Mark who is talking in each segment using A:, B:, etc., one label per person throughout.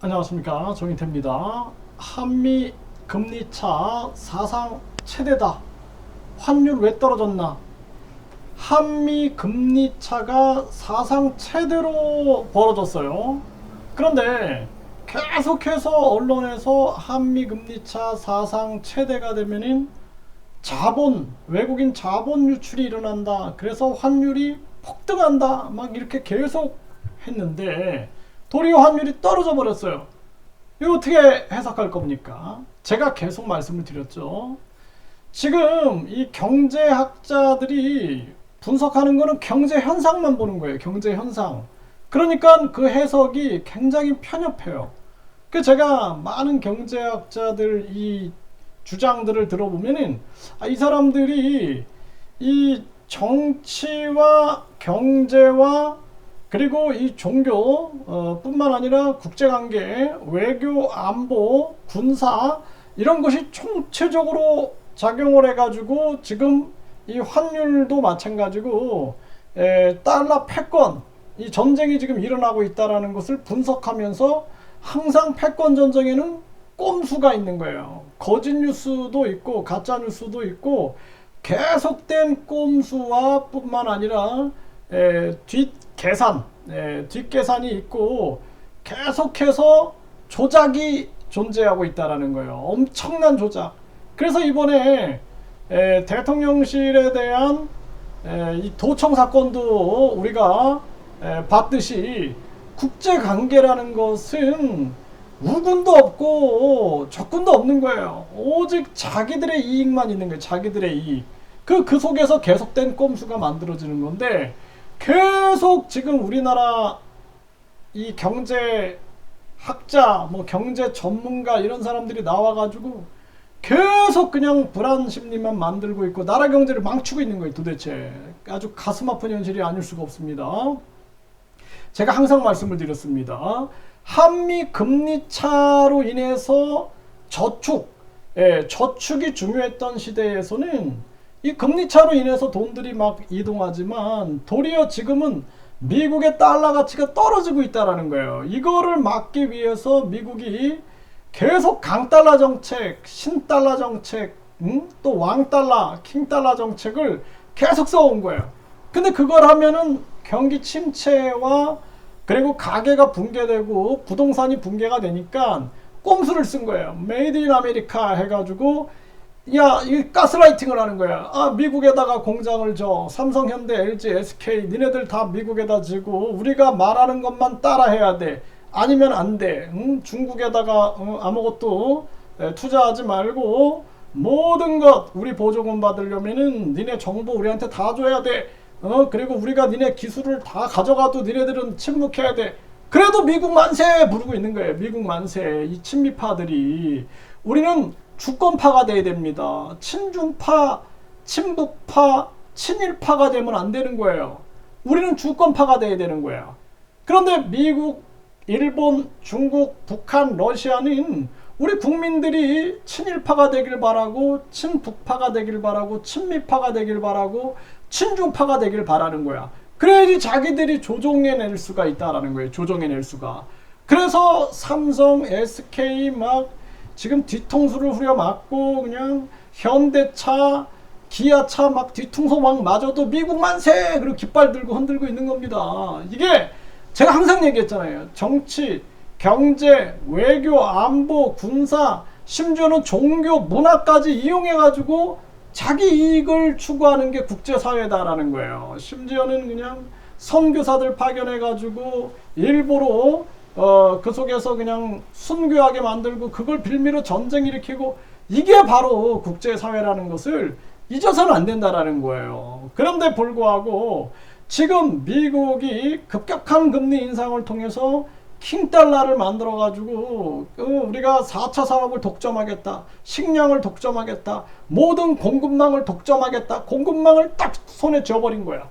A: 안녕하십니까, 정인태입니다. 한미 금리차 사상 최대다. 환율 왜 떨어졌나? 한미 금리차가 사상 최대로 벌어졌어요. 그런데 계속해서 언론에서 한미 금리차 사상 최대가 되면은 외국인 자본 유출이 일어난다. 그래서 환율이 폭등한다. 막 이렇게 계속 했는데 도리어 환율이 떨어져 버렸어요. 이거 어떻게 해석할 겁니까? 제가 계속 말씀을 드렸죠. 지금 이 경제학자들이 분석하는 거는 경제 현상만 보는 거예요. 경제 현상. 그러니까 그 해석이 굉장히 편협해요. 그 제가 많은 경제학자들 이 주장들을 들어보면은 이 사람들이 이 정치와 경제와 그리고 이 종교 뿐만 아니라 국제관계, 외교, 안보, 군사 이런 것이 총체적으로 작용을 해가지고 지금 이 환율도 마찬가지고 달러 패권 이 전쟁이 지금 일어나고 있다라는 것을 분석하면서 항상 패권 전쟁에는 꼼수가 있는 거예요. 거짓 뉴스도 있고 가짜 뉴스도 있고 계속된 꼼수와 뿐만 아니라 뒷계산이 있고 계속해서 조작이 존재하고 있다라는 거예요. 엄청난 조작. 그래서 이번에 대통령실에 대한 이 도청 사건도 우리가 봤듯이 국제관계라는 것은 우군도 없고 적군도 없는 거예요. 오직 자기들의 이익만 있는 거예요. 자기들의 이익. 그 속에서 계속된 꼼수가 만들어지는 건데 계속 지금 우리나라 이 경제 학자, 뭐 경제 전문가 이런 사람들이 나와가지고 계속 그냥 불안 심리만 만들고 있고 나라 경제를 망치고 있는 거예요. 도대체 아주 가슴 아픈 현실이 아닐 수가 없습니다. 제가 항상 말씀을 드렸습니다. 한미 금리 차로 인해서 저축이 중요했던 시대에서는 이 금리 차로 인해서 돈들이 막 이동하지만 도리어 지금은 미국의 달러 가치가 떨어지고 있다라는 거예요. 이거를 막기 위해서 미국이 계속 강달러 정책, 신달러 정책, 또 왕달러, 킹달러 정책을 계속 써온 거예요. 근데 그걸 하면은 경기 침체와 그리고 가계가 붕괴되고 부동산이 붕괴가 되니까 꼼수를 쓴 거예요. 메이드 인 아메리카 해가지고 이 가스라이팅을 하는 거야. 미국에다가 공장을 줘. 삼성, 현대, LG, SK 니네들 다 미국에다 지고 우리가 말하는 것만 따라해야 돼. 아니면 안 돼. 중국에다가 아무것도 투자하지 말고 모든 것 우리 보조금 받으려면은 니네 정보 우리한테 다 줘야 돼. 그리고 우리가 니네 기술을 다 가져가도 니네들은 침묵해야 돼. 그래도 미국 만세 부르고 있는 거예요. 미국 만세. 이 친미파들이 우리는 주권파가 돼야 됩니다. 친중파, 친북파, 친일파가 되면 안 되는 거예요. 우리는 주권파가 돼야 되는 거야. 그런데 미국, 일본, 중국, 북한, 러시아는 우리 국민들이 친일파가 되길 바라고 친북파가 되길 바라고 친미파가 되길 바라고 친중파가 되길 바라는 거야. 그래야지 자기들이 조종해낼 수가 있다라는 거예요. 조종해낼 수가. 그래서 삼성, SK 막 지금 뒤통수를 후려맞고 그냥 현대차, 기아차 막 뒤통수 막 맞아도 미국 만세! 그리고 깃발 들고 흔들고 있는 겁니다. 이게 제가 항상 얘기했잖아요. 정치, 경제, 외교, 안보, 군사, 심지어는 종교, 문화까지 이용해가지고 자기 이익을 추구하는 게 국제사회다라는 거예요. 심지어는 그냥 선교사들 파견해가지고 일부러 그 속에서 그냥 순교하게 만들고 그걸 빌미로 전쟁 일으키고 이게 바로 국제사회라는 것을 잊어서는 안 된다라는 거예요. 그런데 불구하고 지금 미국이 급격한 금리 인상을 통해서 킹달러를 만들어 가지고 우리가 4차 산업을 독점하겠다, 식량을 독점하겠다, 모든 공급망을 독점하겠다, 공급망을 딱 손에 쥐어버린 거야.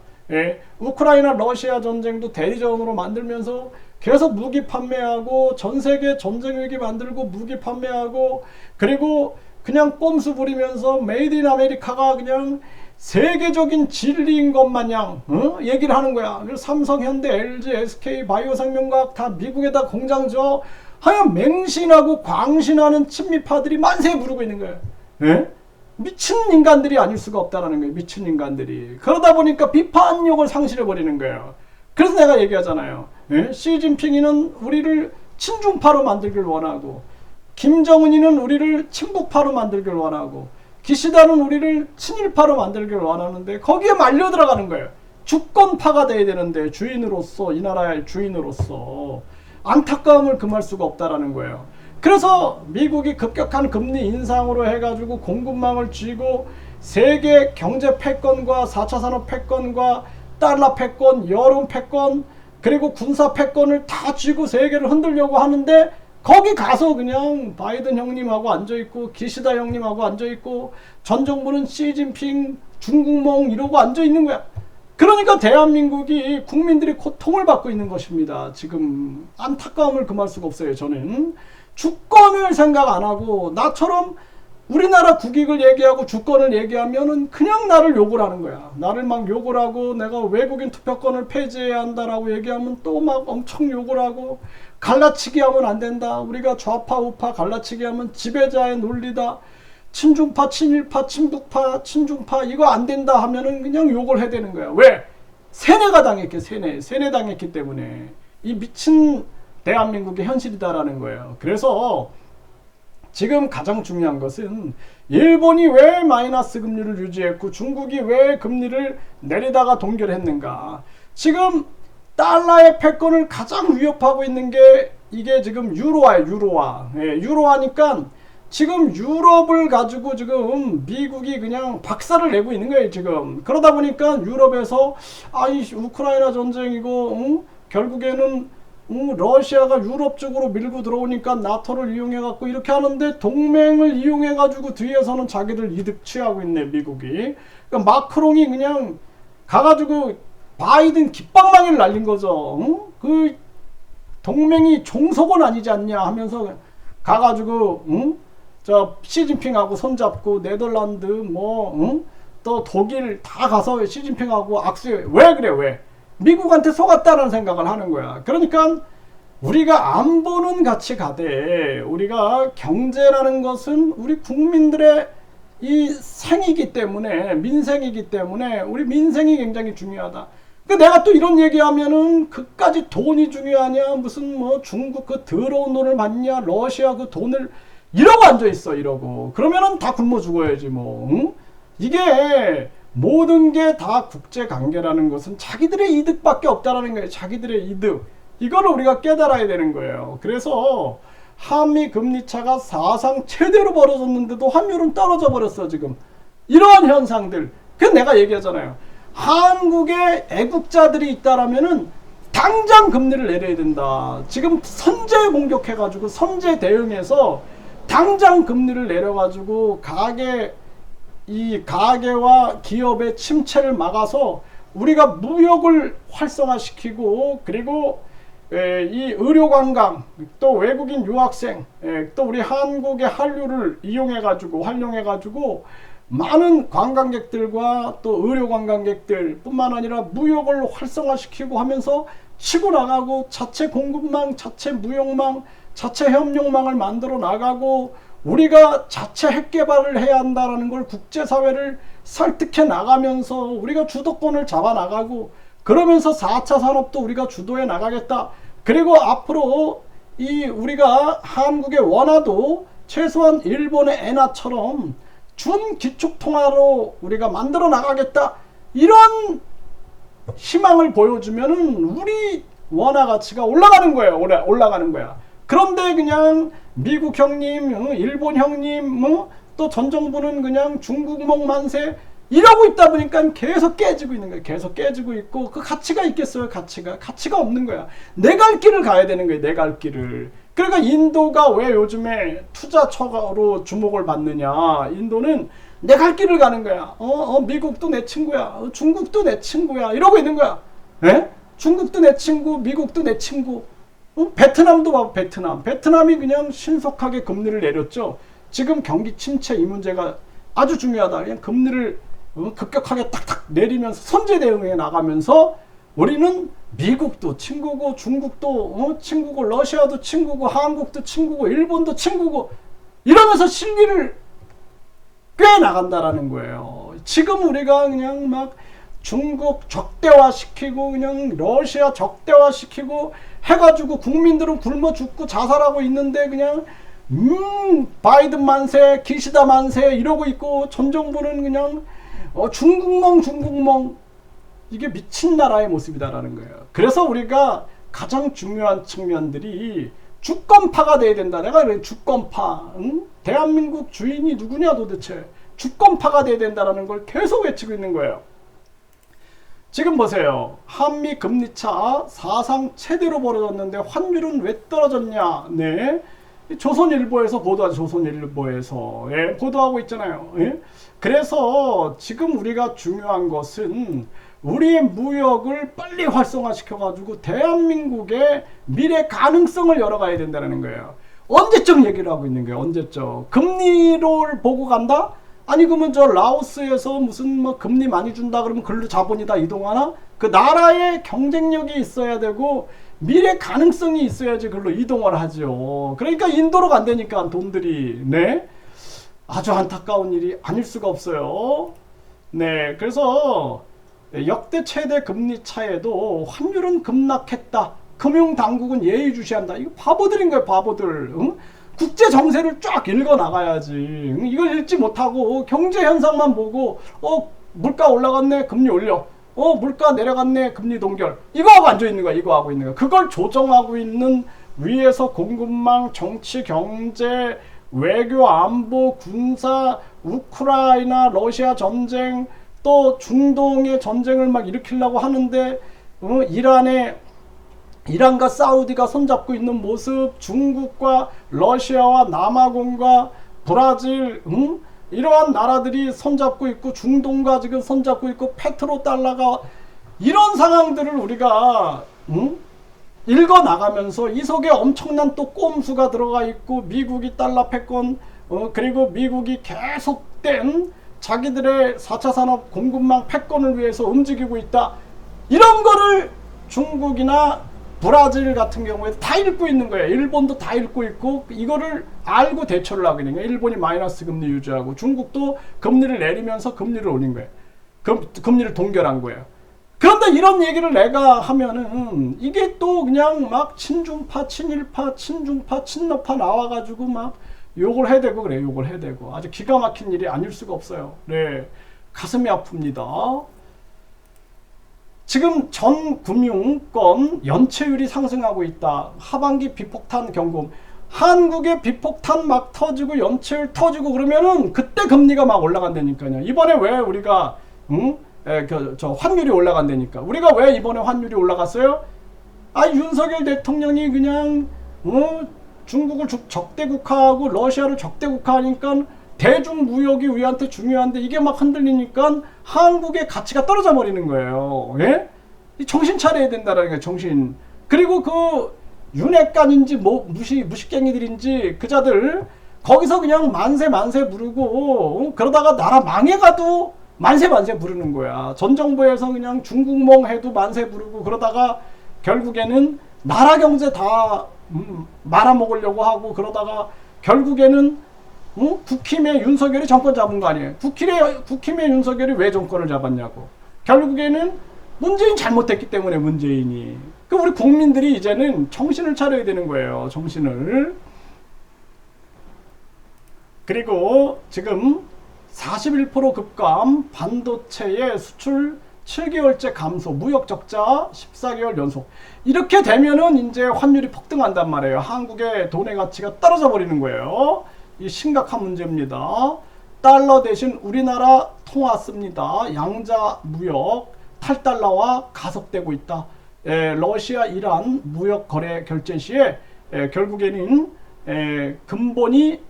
A: 우크라이나 러시아 전쟁도 대리전으로 만들면서 계속 무기 판매하고 전 세계 전쟁 위기 만들고 무기 판매하고 그리고 그냥 꼼수 부리면서 메이드 인 아메리카가 그냥 세계적인 진리인 것 마냥 얘기를 하는 거야. 그래서 삼성, 현대, LG, SK, 바이오생명과학 다 미국에다 공장 줘. 하여간 맹신하고 광신하는 친미파들이 만세 부르고 있는 거예요. 예? 미친 인간들이 아닐 수가 없다라는 거예요. 미친 인간들이. 그러다 보니까 비판력을 상실해버리는 거예요. 그래서 내가 얘기하잖아요. 예? 시진핑이는 우리를 친중파로 만들길 원하고, 김정은이는 우리를 친북파로 만들길 원하고, 기시다는 우리를 친일파로 만들길 원하는데 거기에 말려 들어가는 거예요. 주권파가 돼야 되는데, 주인으로서, 이 나라의 주인으로서 안타까움을 금할 수가 없다라는 거예요. 그래서 미국이 급격한 금리 인상으로 해가지고 공급망을 쥐고 세계 경제 패권과 4차 산업 패권과 달러 패권, 여론 패권, 그리고 군사 패권을 다 쥐고 세계를 흔들려고 하는데, 거기 가서 그냥 바이든 형님하고 앉아있고, 기시다 형님하고 앉아있고, 전 정부는 시진핑, 중국몽 이러고 앉아있는 거야. 그러니까 대한민국이 국민들이 고통을 받고 있는 것입니다. 지금 안타까움을 금할 수가 없어요. 저는 주권을 생각 안 하고, 나처럼 우리나라 국익을 얘기하고 주권을 얘기하면은 그냥 나를 욕을 하는 거야. 나를 막 욕을 하고, 내가 외국인 투표권을 폐지해야 한다라고 얘기하면 또 막 엄청 욕을 하고, 갈라치기 하면 안 된다. 우리가 좌파 우파 갈라치기 하면 지배자의 논리다. 친중파, 친일파, 친북파, 친중파 이거 안 된다 하면은 그냥 욕을 해야 되는 거야. 왜? 세뇌가 당했기, 세뇌 당했기 때문에. 이 미친 대한민국의 현실이다라는 거예요. 그래서 지금 가장 중요한 것은 일본이 왜 마이너스 금리를 유지했고 중국이 왜 금리를 내리다가 동결했는가. 지금 달러의 패권을 가장 위협하고 있는 게 이게 지금 유로화예요. 유로화. 예, 유로화니까 지금 유럽을 가지고 지금 미국이 그냥 박살을 내고 있는 거예요. 지금. 그러다 보니까 유럽에서 아이 우크라이나 전쟁이고 결국에는 러시아가 유럽 쪽으로 밀고 들어오니까 나토를 이용해 갖고 이렇게 하는데, 동맹을 이용해 가지고 뒤에서는 자기들 이득 취하고 있네 미국이. 그러니까 마크롱이 그냥 가가지고 바이든 깃방망이를 날린 거죠. 그 동맹이 종속은 아니지 않냐 하면서 가가지고 저 시진핑하고 손잡고 네덜란드 또 독일 다 가서 시진핑하고 악수해. 왜 그래? 왜? 미국한테 속았다는 생각을 하는 거야. 그러니까 우리가 안보는 같이 가되, 우리가 경제라는 것은 우리 국민들의 이 생이기 때문에, 민생이기 때문에 우리 민생이 굉장히 중요하다. 그러니까 내가 또 이런 얘기하면은 그까지 돈이 중요하냐, 무슨 뭐 중국 그 더러운 돈을 받냐, 러시아 그 돈을 이러고 앉아있어. 이러고 그러면은 다 굶어 죽어야지 뭐. 응? 이게 모든 게 다 국제관계라는 것은 자기들의 이득밖에 없다라는 거예요. 자기들의 이득. 이거를 우리가 깨달아야 되는 거예요. 그래서 한미 금리차가 사상 최대로 벌어졌는데도 환율은 떨어져 버렸어 지금. 이러한 현상들. 그래서 내가 얘기하잖아요. 한국에 애국자들이 있다라면은 당장 금리를 내려야 된다. 지금 선제 공격해가지고 선제 대응해서 당장 금리를 내려가지고 가계와 기업의 침체를 막아서 우리가 무역을 활성화시키고, 그리고 이 의료관광, 또 외국인 유학생, 또 우리 한국의 한류를 활용해가지고 많은 관광객들과 또 의료관광객들 뿐만 아니라 무역을 활성화시키고 하면서 치고 나가고, 자체 공급망, 자체 무역망, 자체 협력망을 만들어 나가고, 우리가 자체 핵개발을 해야 한다는 걸 국제사회를 설득해 나가면서 우리가 주도권을 잡아 나가고, 그러면서 4차 산업도 우리가 주도해 나가겠다. 그리고 앞으로 우리가 한국의 원화도 최소한 일본의 엔화처럼 준기축통화로 우리가 만들어 나가겠다. 이런 희망을 보여주면은 우리 원화 가치가 올라가는 거예요. 올라가는 거야. 그런데 그냥 미국 형님, 일본 형님, 또 전 정부는 그냥 중국몽 만세 이러고 있다 보니까 계속 깨지고 있는 거예요. 계속 깨지고 있고, 그 가치가 있겠어요? 가치가 없는 거야. 내 갈 길을 가야 되는 거예요. 내 갈 길을. 그러니까 인도가 왜 요즘에 투자처로 주목을 받느냐. 인도는 내 갈 길을 가는 거야. 미국도 내 친구야. 중국도 내 친구야. 이러고 있는 거야. 에? 중국도 내 친구, 미국도 내 친구. 베트남도 봐. 베트남이 그냥 신속하게 금리를 내렸죠. 지금 경기 침체 이 문제가 아주 중요하다. 그냥 금리를 급격하게 탁탁 내리면서 선제 대응해 나가면서 우리는 미국도 친구고 중국도 친구고 러시아도 친구고 한국도 친구고 일본도 친구고 이러면서 실리를 꽤 나간다라는 거예요. 지금 우리가 그냥 막 중국 적대화시키고 그냥 러시아 적대화시키고 해가지고 국민들은 굶어 죽고 자살하고 있는데 그냥 바이든 만세 기시다 만세 이러고 있고 전 정부는 그냥 중국멍 이게 미친 나라의 모습이다라는 거예요. 그래서 우리가 가장 중요한 측면들이 주권파가 돼야 된다. 내가 그래 주권파. 대한민국 주인이 누구냐 도대체. 주권파가 돼야 된다라는 걸 계속 외치고 있는 거예요. 지금 보세요. 한미 금리차 사상 최대로 벌어졌는데 환율은 왜 떨어졌냐. 네. 조선일보에서 보도하죠. 조선일보에서 보도하고 있잖아요. 그래서 지금 우리가 중요한 것은 우리의 무역을 빨리 활성화시켜 가지고 대한민국의 미래 가능성을 열어가야 된다는 거예요. 언제적 얘기를 하고 있는 거예요. 언제적. 금리를 보고 간다? 아니 그러면 저 라오스에서 무슨 뭐 금리 많이 준다 그러면 글로 자본이 다 이동하나? 그 나라의 경쟁력이 있어야 되고 미래 가능성이 있어야지 글로 이동을 하죠. 그러니까 인도로 간다니까 돈들이. 네. 아주 안타까운 일이 아닐 수가 없어요. 네. 그래서 역대 최대 금리 차에도 환율은 급락했다. 금융당국은 예의주시한다. 이거 바보들인 거예요. 바보들. 국제 정세를 쫙 읽어 나가야지. 이걸 읽지 못하고 경제 현상만 보고 물가 올라갔네. 금리 올려. 물가 내려갔네. 금리 동결. 이거 하고 앉아 있는 거야. 이거 하고 있는 거야. 그걸 조정하고 있는 위에서 공급망, 정치, 경제, 외교, 안보, 군사, 우크라이나, 러시아 전쟁, 또 중동의 전쟁을 막 일으키려고 하는데 이란과 사우디가 손잡고 있는 모습, 중국과 러시아와 남아공과 브라질 이러한 나라들이 손잡고 있고 중동과 지금 손잡고 있고 페트로달러가 이런 상황들을 우리가 읽어 나가면서 이 속에 엄청난 또 꼼수가 들어가 있고 미국이 달러 패권 그리고 미국이 계속된 자기들의 4차 산업 공급망 패권을 위해서 움직이고 있다. 이런 거를 중국이나 브라질 같은 경우에 다 읽고 있는 거예요. 일본도 다 읽고 있고 이거를 알고 대처를 하고 있는 거예요. 일본이 마이너스 금리 유지하고 중국도 금리를 내리면서 금리를 올린 거예요. 금리를 동결한 거예요. 그런데 이런 얘기를 내가 하면은 이게 또 그냥 막 친중파, 친일파, 친중파, 친러파 나와가지고 막 욕을 해대고 그래요. 욕을 해대고 아주 기가 막힌 일이 아닐 수가 없어요. 네, 가슴이 아픕니다. 지금 전 금융권 연체율이 상승하고 있다. 하반기 비폭탄 경고. 한국의 비폭탄 막 터지고 연체율 터지고 그러면은 그때 금리가 막 올라간다니까요. 이번에 왜 우리가 저 환율이 올라간다니까. 우리가 왜 이번에 환율이 올라갔어요? 윤석열 대통령이 그냥 중국을 적대국화하고 러시아를 적대국화하니까 대중무역이 우리한테 중요한데 이게 막 흔들리니까 한국의 가치가 떨어져 버리는 거예요. 예? 정신 차려야 된다는 거예요. 정신. 그리고 그 윤핵관인지 뭐 무식갱이들인지 그자들 거기서 그냥 만세 부르고 그러다가 나라 망해가도 만세 부르는 거야. 전 정부에서 그냥 중국몽 해도 만세 부르고 그러다가 결국에는 나라 경제 다 말아먹으려고 하고 그러다가 결국에는 국힘의 윤석열이 정권 잡은 거 아니에요. 국힘의 윤석열이 왜 정권을 잡았냐고. 결국에는 문재인 잘못했기 때문에 문재인이. 그 우리 국민들이 이제는 정신을 차려야 되는 거예요. 정신을. 그리고 지금 41% 급감, 반도체의 수출 7개월째 감소, 무역 적자 14개월 연속. 이렇게 되면은 이제 환율이 폭등한단 말이에요. 한국의 돈의 가치가 떨어져 버리는 거예요. 이 심각한 문제입니다. 달러 대신 우리나라 통화 씁니다. 양자 무역 탈달러와 가속되고 있다. 러시아 이란 무역 거래 결제 시에 결국에는 근본이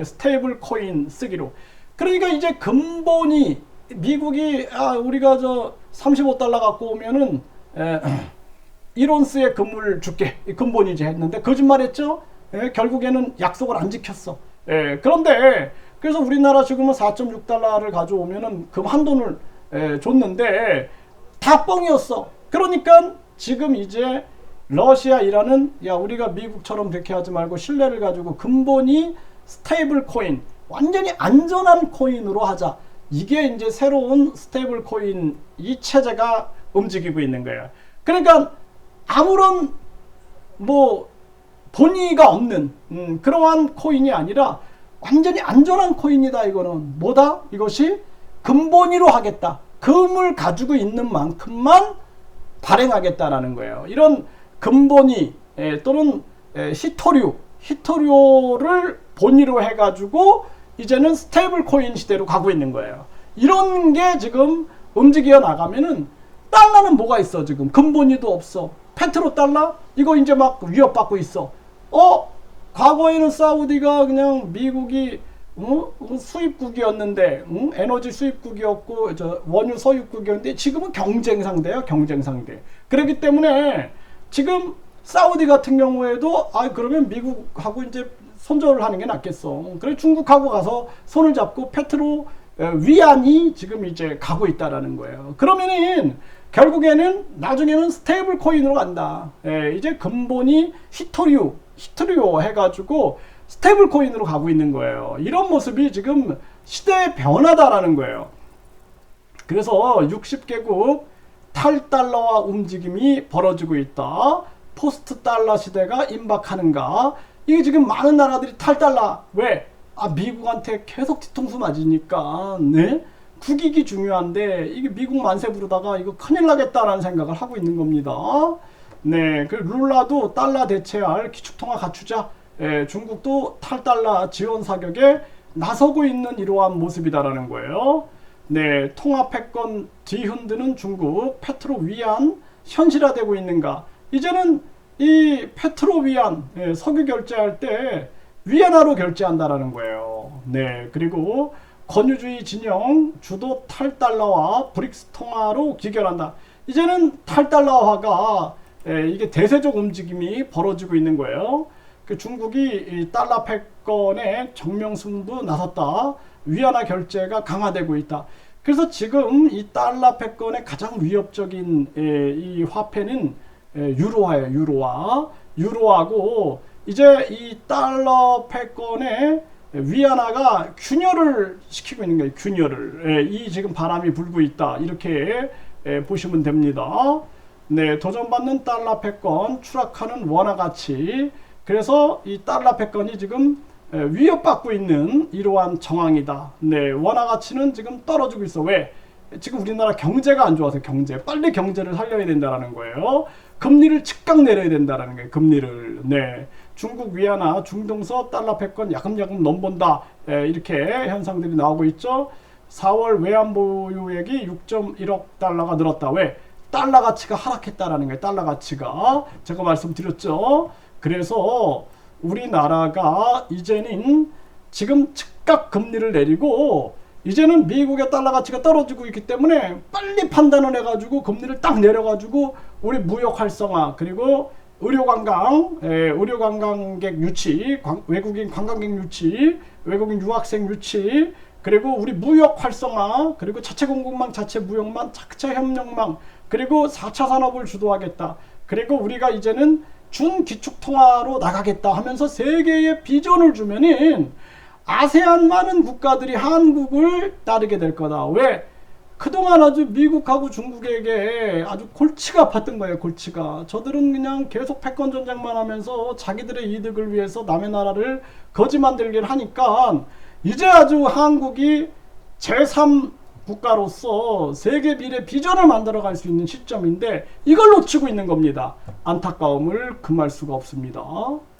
A: 스테이블 코인 쓰기로. 그러니까 이제 근본이 미국이 우리가 저 35달러 갖고 오면은 1온스의 금을 줄게. 근본이지 했는데 거짓말했죠. 결국에는 약속을 안 지켰어. 그런데 그래서 우리나라 지금은 4.6달러를 가져오면은 금 한 돈을 줬는데 다 뻥이었어. 그러니까 지금 이제 러시아, 이란은 야 우리가 미국처럼 그렇게 하지 말고 신뢰를 가지고 근본이 스테이블 코인, 완전히 안전한 코인으로 하자. 이게 이제 새로운 스테이블 코인 이 체제가 움직이고 있는 거예요. 그러니까 아무런 뭐 본의가 없는 그러한 코인이 아니라 완전히 안전한 코인이다. 이거는 뭐다? 이것이 근본위로 하겠다. 금을 가지고 있는 만큼만 발행하겠다라는 거예요. 이런 근본위 또는 히토류를 본위로 해가지고 이제는 스테이블 코인 시대로 가고 있는 거예요. 이런 게 지금 움직여 나가면은 달러는 뭐가 있어? 지금 근본위도 없어. 페트로 달러 이거 이제 막 위협받고 있어. 과거에는 사우디가 그냥 미국이 수입국이었는데 에너지 수입국이었고 원유 소유국이었는데 지금은 경쟁 상대야. 경쟁 상대. 그렇기 때문에 지금 사우디 같은 경우에도 그러면 미국하고 이제 손절을 하는 게 낫겠어. 그래 중국하고 가서 손을 잡고 페트로 위안이 지금 이제 가고 있다라는 거예요. 그러면은 결국에는 나중에는 스테이블 코인으로 간다. 이제 근본이 히토류 해가지고 스테이블 코인으로 가고 있는 거예요. 이런 모습이 지금 시대의 변화다라는 거예요. 그래서 60개국 탈달러화 움직임이 벌어지고 있다. 포스트 달러 시대가 임박하는가. 이게 지금 많은 나라들이 탈달러. 왜? 미국한테 계속 뒤통수 맞으니까. 네? 국익이 중요한데 이게 미국 만세 부르다가 이거 큰일 나겠다라는 생각을 하고 있는 겁니다. 네, 그 룰라도 달러 대체할 기축통화 갖추자. 중국도 탈달러 지원 사격에 나서고 있는 이러한 모습이다라는 거예요. 네, 통화 패권 뒤흔드는 중국, 페트로 위안 현실화되고 있는가? 이제는 이 페트로 위안 석유 결제할 때 위안화로 결제한다라는 거예요. 네, 그리고 권유주의 진영 주도 탈달러와 브릭스 통화로 기결한다. 이제는 탈달러화가 이게 대세적 움직임이 벌어지고 있는 거예요. 그 중국이 이 달러 패권에 정명승부 나섰다. 위안화 결제가 강화되고 있다. 그래서 지금 이 달러 패권의 가장 위협적인 이 화폐는 유로화예요. 유로화고 이제 이 달러 패권의 위안화가 균열을 시키고 있는 거예요. 균열을. 이 지금 바람이 불고 있다. 이렇게 보시면 됩니다. 네, 도전받는 달러 패권, 추락하는 원화 가치. 그래서 이 달러 패권이 지금 위협받고 있는 이러한 정황이다. 네, 원화 가치는 지금 떨어지고 있어. 왜? 지금 우리나라 경제가 안 좋아서 빨리 경제를 살려야 된다는 거예요. 금리를 즉각 내려야 된다는 거예요. 금리를. 네, 중국 위안화, 중동서 달러 패권 야금야금 넘본다. 이렇게 현상들이 나오고 있죠. 4월 외환 보유액이 6.1억 달러가 늘었다. 왜? 달러 가치가 하락했다라는 거예요. 달러 가치가. 제가 말씀드렸죠. 그래서 우리나라가 이제는 지금 즉각 금리를 내리고 이제는 미국의 달러 가치가 떨어지고 있기 때문에 빨리 판단을 해가지고 금리를 딱 내려가지고 우리 무역 활성화 그리고 의료관광객 유치, 외국인 관광객 유치, 외국인 유학생 유치, 그리고 우리 무역 활성화, 그리고 자체 공급망, 자체 무역망, 자체 협력망, 그리고 4차 산업을 주도하겠다. 그리고 우리가 이제는 준기축통화로 나가겠다 하면서 세계에 비전을 주면은 아세안 많은 국가들이 한국을 따르게 될 거다. 왜? 그동안 아주 미국하고 중국에게 아주 골치가 아팠던 거예요. 골치가. 저들은 그냥 계속 패권 전쟁만 하면서 자기들의 이득을 위해서 남의 나라를 거지 만들기를 하니까 이제 아주 한국이 제3 국가로서 세계 미래 비전을 만들어갈 수 있는 시점인데 이걸 놓치고 있는 겁니다. 안타까움을 금할 수가 없습니다.